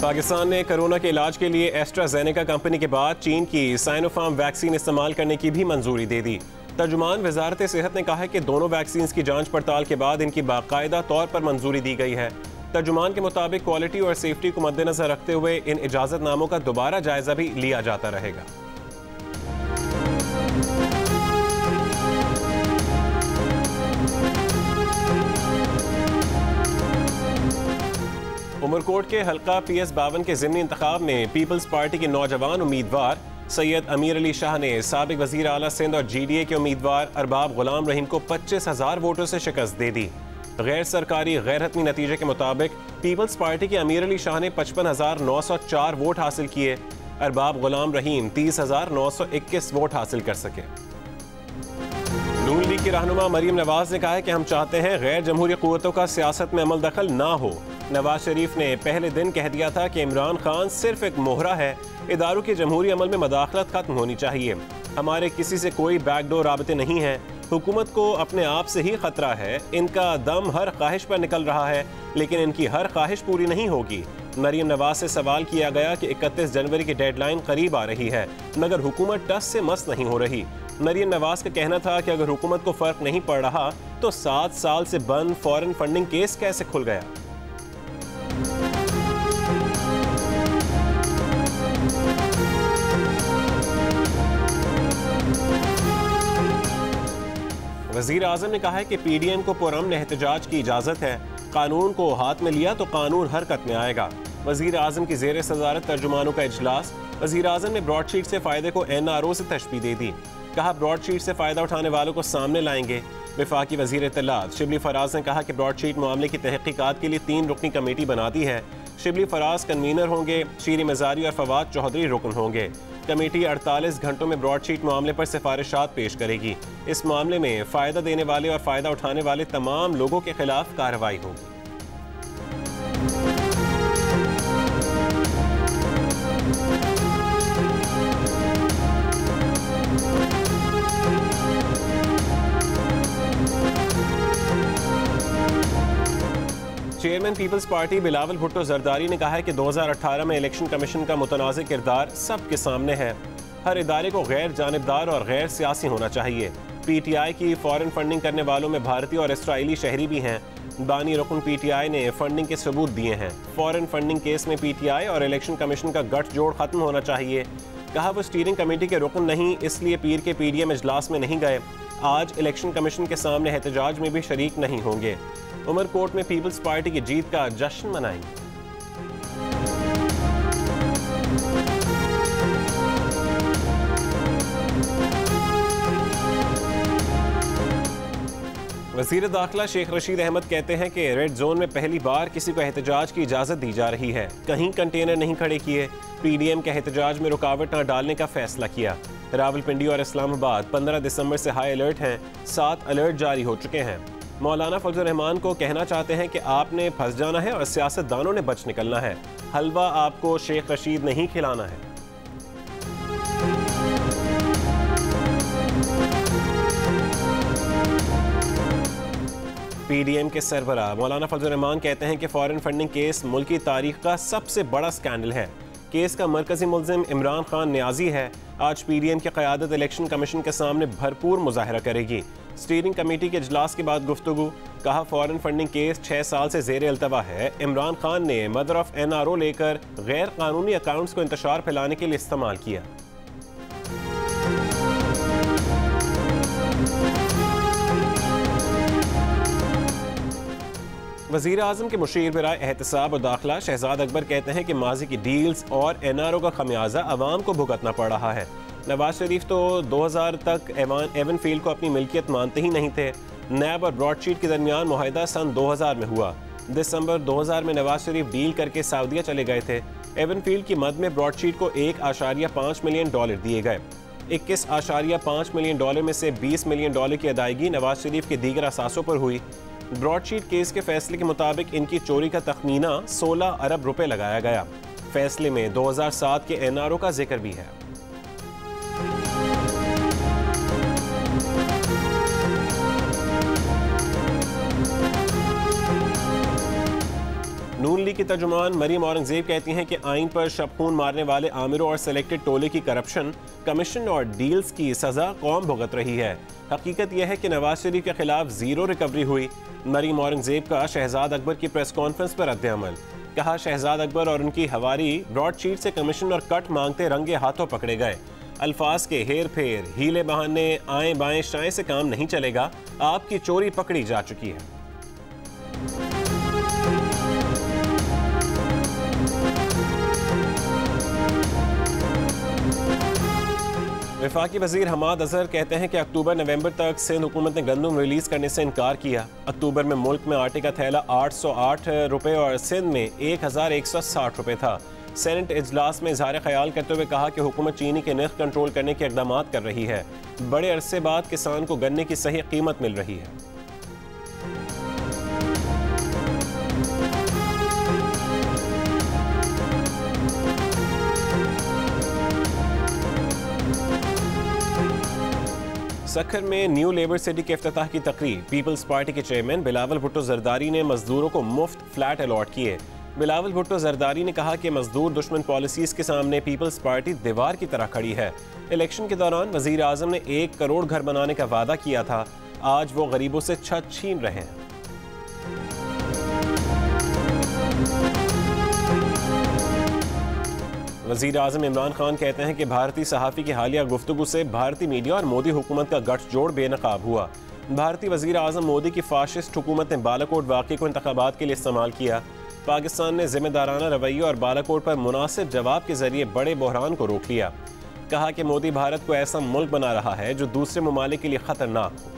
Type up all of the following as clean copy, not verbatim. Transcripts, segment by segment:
पाकिस्तान ने कोरोना के इलाज के लिए एस्ट्राजेनेका कंपनी के बाद चीन की साइनोफार्म वैक्सीन इस्तेमाल करने की भी मंजूरी दे दी। तर्जुमान वजारत सेहत ने कहा है कि दोनों वैक्सीन की जांच पड़ताल के बाद इनकी बाकायदा तौर पर मंजूरी दी गई है। तर्जुमान के मुताबिक क्वालिटी और सेफ्टी को मद्देनजर रखते हुए इन इजाजतनामों का दोबारा जायजा भी लिया जाता रहेगा। उमरकोट के हल्का PS52 के ज़िमनी इंतखाब में पीपल्स पार्टी के नौजवान उम्मीदवार सैयद अमीर अली शाह ने साबिक वज़ीर आला सिंध और GDA के उम्मीदवार अरबाब गुलाम रहीम को 25,000 वोटों से शिकस्त दे दी। गैर सरकारी गैर हतमी नतीजे के मुताबिक पीपल्स पार्टी के अमीर अली शाह ने 55,904 वोट हासिल किए। अरबाब गुलाम रहीम 30,921 वोट हासिल कर सके। नून लीग की रहनुमा मरीम नवाज ने कहा है कि हम चाहते हैं गैर जमहूरी क़ुव्वतों का सियासत में अमल दखल ना हो। नवाज शरीफ ने पहले दिन कह दिया था कि इमरान खान सिर्फ एक मोहरा है, इदारों के जमहूरी अमल में मदाखलत खत्म होनी चाहिए। हमारे किसी से कोई बैकडोर राबते नहीं है, हुकूमत को अपने आप से ही खतरा है। इनका दम हर ख्वाहिश पर निकल रहा है, लेकिन इनकी हर ख्वाहिश पूरी नहीं होगी। मरीम नवाज से सवाल किया गया कि 31 जनवरी की डेडलाइन करीब आ रही है, मगर हुकूमत टस से मस नहीं हो रही। मरीम नवाज का कहना था कि अगर हुकूमत को फर्क नहीं पड़ रहा तो 7 साल से बंद फॉरेन फंडिंग केस कैसे खुल गया। वज़ीर आज़म ने कहा है कि PDM को पुरअमन एहतजाज की इजाज़त है। कानून को हाथ में लिया तो कानून हरकत में आएगा। वज़ीर आज़म की ज़ेर सदारत तर्जुमानों का इजलास। वज़ीर आज़म ने ब्रॉडशीट से फ़ायदे को NRO से तशबीह दे दी। कहा ब्रॉडशीट से फ़ायदा उठाने वालों को सामने लाएंगे। वफाकी वज़ीर इत्तलात शिबली फराज ने कहा कि ब्रॉडशीट मामले की तहक़ीक़ात के लिए 3 रुकनी कमेटी बना दी है। शिबली फराज कन्वीनर होंगे, शीरी मज़ारी और फवाद चौधरी रुकन होंगे। कमेटी 48 घंटों में ब्रॉडशीट मामले पर सिफारिशात पेश करेगी। इस मामले में फ़ायदा देने वाले और फ़ायदा उठाने वाले तमाम लोगों के खिलाफ कार्रवाई होगी। Chairman Peoples Party Bilawal Bhutto Zardari ने कहा है कि 2018 में इलेक्शन कमीशन का मुतनाज़ किरदार सबके सामने है। हर इदारे को गैर जानिबदार और गैर सियासी होना चाहिए। PTI की फॉरेन फंडिंग करने वालों में भारतीय और इसराइली शहरी भी हैं। बानी रुकन PTI ने फंडिंग के सबूत दिए हैं। फॉरेन फंडिंग केस में PTI और इलेक्शन कमीशन का गठजोड़ खत्म होना चाहिए। कहा वो स्टीयरिंग कमेटी के रुकन नहीं, इसलिए पीर के PDM इजलास में नहीं गए। आज इलेक्शन कमीशन के सामने एहतजाज में भी शरीक नहीं होंगे। उमरकोट में पीपल्स पार्टी की जीत का जश्न मनाएंगे। वज़ीर दाखिला शेख रशीद अहमद कहते हैं कि रेड जोन में पहली बार किसी को एहतजाज की इजाज़त दी जा रही है। कहीं कंटेनर नहीं खड़े किए। PDM के एहतजाज में रुकावट न डालने का फैसला किया। रावलपिंडी और इस्लामाबाद 15 दिसंबर से हाई अलर्ट हैं। 7 अलर्ट जारी हो चुके हैं। मौलाना फजल रहमान को कहना चाहते हैं कि आपने फंस जाना है और सियासतदानों ने बच निकलना है। हलवा आपको शेख रशीद नहीं खिलाना है। PDM के सरबराह मौलाना फजल रहमान कहते हैं कि फॉरेन फंडिंग केस मुल्क की तारीख का सबसे बड़ा स्कैंडल है। केस का मरकजी मुल्जिम इमरान खान न्याजी है। आज PDM की क़यादत इलेक्शन कमीशन के सामने भरपूर मुजाहरा करेगी। स्टीयरिंग कमेटी के इजलास के बाद गुफ्तगू। कहा फॉरेन फंडिंग केस 6 साल से ज़ेर अल्तवा है। इमरान खान ने मदर ऑफ NRO लेकर गैर कानूनी अकाउंट्स को इंतशार फैलाने के लिए इस्तेमाल किया। वज़ीर आज़म के मुशीर बराए एहतसाब और दाखिला शहजाद अकबर कहते हैं कि माजी की डील्स और NRO का खमियाजा अवाम को भुगतना पड़ रहा है। नवाज शरीफ तो 2000 तक एवन फील्ड को अपनी मिल्कियत मानते ही नहीं थे। नैब और ब्रॉडशीट के दरमियान मुआहिदा सन 2000 में हुआ। दिसंबर 2000 में नवाज शरीफ डील करके सऊदीया चले गए थे। एवन फील्ड की मद में ब्रॉडशीट को $1.5 मिलियन दिए गए। $21.5 मिलियन में से $20 मिलियन की अदायगी नवाज शरीफ के दीगर असासों पर हुई। ब्रॉडशीट केस के फैसले के मुताबिक इनकी चोरी का तखमीना 16 अरब रुपए लगाया गया। फैसले में 2007 के NRO का जिक्र भी है। नून लीग की तर्जुमान मरीम औरंगजेब कहती हैं कि आइन पर शबखून मारने वाले आमिरों और सेलेक्टेड टोले की करप्शन, कमीशन और डील्स की सजा कौम भुगत रही है। हकीकत यह है कि नवाज शरीफ के खिलाफ जीरो रिकवरी हुई। मरीम औरंगजेब का शहजाद अकबर की प्रेस कॉन्फ्रेंस पर रद्द-ए-अमल। कहा, शहजाद अकबर और उनकी हवारी ब्रॉडशीट से कमीशन और कट मांगते रंगे हाथों पकड़े गए। अल्फाज के हेर फेर, हीले बहाने, आए बाएं शाएं से काम नहीं चलेगा। आपकी चोरी पकड़ी जा चुकी है। वफाकी वजीर हमाद अजहर कहते हैं कि अक्टूबर नवंबर तक सिंध हुकूमत ने गंदम रिलीज करने से इनकार किया। अक्टूबर में मुल्क में आटे का थैला 808 रुपये और सिंध में 1160 रुपये था। सेनेट इजलास में इजहार ख्याल करते हुए कहा कि हुकूमत चीनी के नर्ख कंट्रोल करने के इकदाम कर रही है। बड़े अरसे बाद किसान को गन्ने की सही कीमत मिल रही है। सखर में न्यू लेबर सिटी के इफ्तिताह की तकरीब। पीपल्स पार्टी के चेयरमैन बिलावल भुट्टो जरदारी ने मजदूरों को मुफ्त फ्लैट अलॉट किए। बिलावल भुट्टो जरदारी ने कहा कि मजदूर दुश्मन पॉलिसीज के सामने पीपल्स पार्टी दीवार की तरह खड़ी है। इलेक्शन के दौरान वजीर आजम ने 1 करोड़ घर बनाने का वादा किया था। आज वो गरीबों से छत छीन रहे हैं। वजीर आजम इमरान खान कहते हैं कि भारतीय सहाफ़ी की हालिया गुफ्तगू से भारतीय मीडिया और मोदी हुकूमत का गठजोड़ बेनकाब हुआ। भारतीय वजीर आजम मोदी की फाशिस्ट हुकूमत ने बालाकोट वाक़े को इंतखाबात के लिए इस्तेमाल किया। पाकिस्तान ने जिम्मेदाराना रवैये और बालाकोट पर मुनासिब जवाब के जरिए बड़े बहरान को रोक लिया। कहा कि मोदी भारत को ऐसा मुल्क बना रहा है जो दूसरे ममालिक के लिए खतरनाक हो।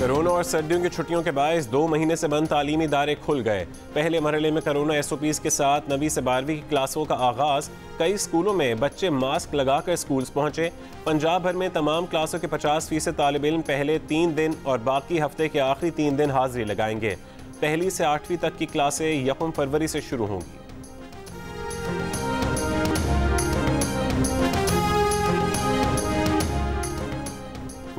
कोरोना और सर्दियों की छुट्टियों के बायस 2 महीने से बंद तालीमी इदारे खुल गए। पहले मरहले में कोरोना SOPs के साथ 9वीं से 12वीं की क्लासों का आगाज। कई स्कूलों में बच्चे मास्क लगाकर स्कूल्स पहुंचे। पंजाब भर में तमाम क्लासों के 50% तालिब इल्म पहले 3 दिन और बाकी हफ्ते के आखिरी 3 दिन हाजिरी लगाएंगे। पहली से 8वीं तक की क्लासें 1 फरवरी से शुरू होंगी।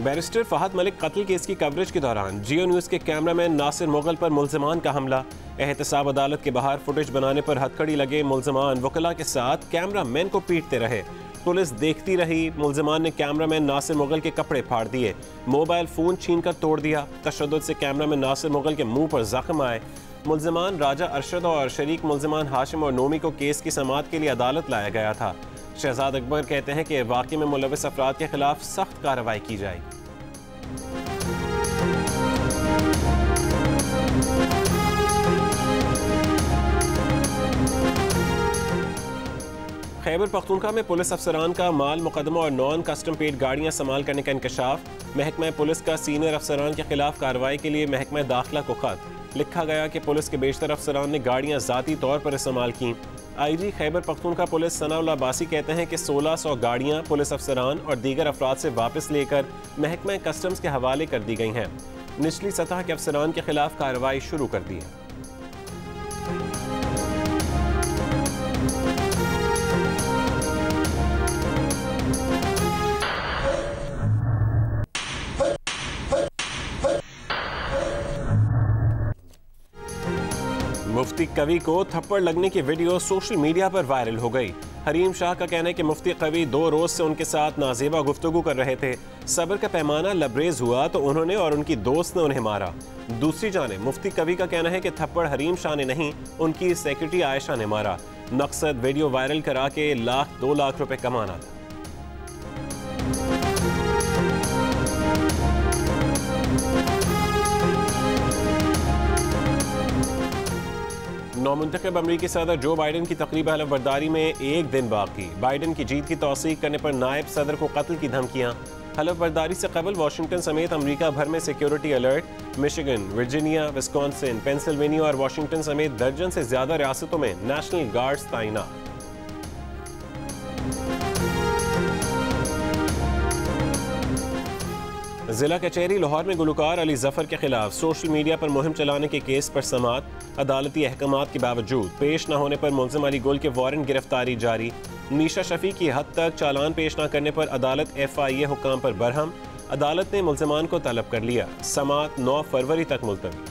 बैरिस्टर फहद मलिक कत्ल केस की कवरेज के दौरान जियो न्यूज़ के कैमरामैन नासिर मुगल पर मुल्ज़िमान का हमला। एहतसाब अदालत के बाहर फुटेज बनाने पर हथकड़ी लगे मुल्ज़िमान वकला के साथ कैमरामैन को पीटते रहे। पुलिस देखती रही। मुल्ज़िमान ने कैमरामैन नासिर मुगल के कपड़े फाड़ दिए, मोबाइल फ़ोन छीनकर तोड़ दिया। तशद्दुद से कैमरामैन नासिर मुगल के मुंह पर जख्म आए। मुल्ज़िमान राजा अरशद और शरीक मुल्ज़िमान हाशिम और नोमी को केस की समाअत के लिए अदालत लाया गया था। शहजाद अकबर कहते हैं कि वाक़े में मुलव्वस अफराद के खिलाफ सख्त कार्रवाई की जाएगी। खैबर पख्तूनख्वा में पुलिस अफसरान का माल मुकदमा और नॉन कस्टम पेड गाड़ियां इस्तेमाल करने का इंकशाफ। महकमा पुलिस का सीनियर अफसरान के खिलाफ कार्रवाई के लिए महकमा दाखिला को खत लिखा गया कि पुलिस के बेशतर अफसरान ने गाड़ियां ज़ाती तौर पर इस्तेमाल की। IG खैबर पख्तूनख्वा पुलिस सनाउल्लाह अब्बासी कहते हैं कि 1600 गाड़ियां पुलिस अफसरान और दीगर अफराद से वापस लेकर महकमा कस्टम्स के हवाले कर दी गई हैं। निचली सतह के अफसरान के खिलाफ कार्रवाई शुरू कर दी है। मुफ्ती कवि को थप्पड़ लगने की वीडियो सोशल मीडिया पर वायरल हो गई। हरीम शाह का कहना है कि मुफ्ती कवि 2 रोज से उनके साथ नाजेबा गुफ्तगू कर रहे थे। सब्र का पैमाना लबरेज हुआ तो उन्होंने और उनकी दोस्त ने उन्हें मारा। दूसरी जानिब मुफ्ती कवि का कहना है कि थप्पड़ हरीम शाह ने नहीं, उनकी सेक्रेटरी आयशा ने मारा। मकसद वीडियो वायरल करा के 1-2 लाख रुपए कमाना था। नौमुंतखब अमरीकी सदर जो बाइडन की तकरीब हलफबर्दारी में 1 दिन बाकी। बाइडन की जीत की तौसीक करने पर नायब सदर को कत्ल की धमकियां। हलफबर्दारी से कबल वाशिंगटन समेत अमरीका भर में security alert. Michigan, Virginia, Wisconsin, Pennsylvania और वाशिंगटन समेत दर्जन से ज्यादा रियासतों में नेशनल गार्ड्स तैनात। जिला कचहरी लाहौर में गुलकार अली जफर के खिलाफ सोशल मीडिया पर मुहिम चलाने के केस पर समाअत। अदालती अहकामात के बावजूद पेश न होने पर मुल्जिम अली गुल के वारंट गिरफ्तारी जारी। नीशा शफी की हद तक चालान पेश न करने पर अदालत FIA हुक्म पर बरहम। अदालत ने मुल्ज़िमान को तलब कर लिया। समाअत 9 फरवरी तक मुलतवी।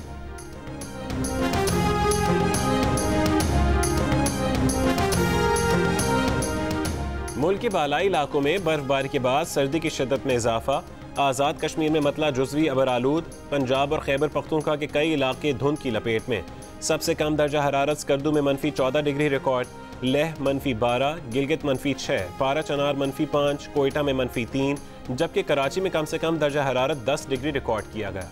मुल्क के बालाई इलाकों में बर्फबारी के बाद सर्दी की शिद्दत में इजाफा। आज़ाद कश्मीर में मतला जुज़वी अबरालूद। पंजाब और खैबर पख्तूनख्वा के कई इलाके धुंध की लपेट में। सबसे कम दर्जा हरारत स्कर्दू में -14 डिग्री रिकॉर्ड। लेह -12, गिलगित -6, पारा चनार -5, कोयटा में -3, जबकि कराची में कम से कम दर्जा हरारत 10 डिग्री रिकॉर्ड किया गया।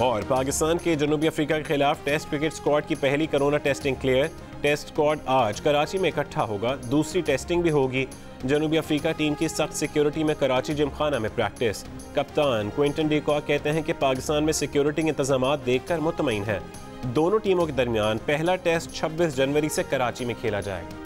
और पाकिस्तान के जनूबी अफ्रीका के खिलाफ टेस्ट क्रिकेट स्क्वाड की पहली corona testing clear. Test squad आज कराची में इकट्ठा होगा। दूसरी टेस्टिंग भी होगी। जनूबी अफ्रीका टीम की सख्त सिक्योरिटी में कराची जिमखाना में प्रैक्टिस। कप्तान क्विंटन डी कॉक कहते हैं कि पाकिस्तान में सिक्योरिटी इंतजाम देखकर मुतमईन है। दोनों टीमों के दरमियान पहला टेस्ट 26 जनवरी से कराची में खेला जाएगा।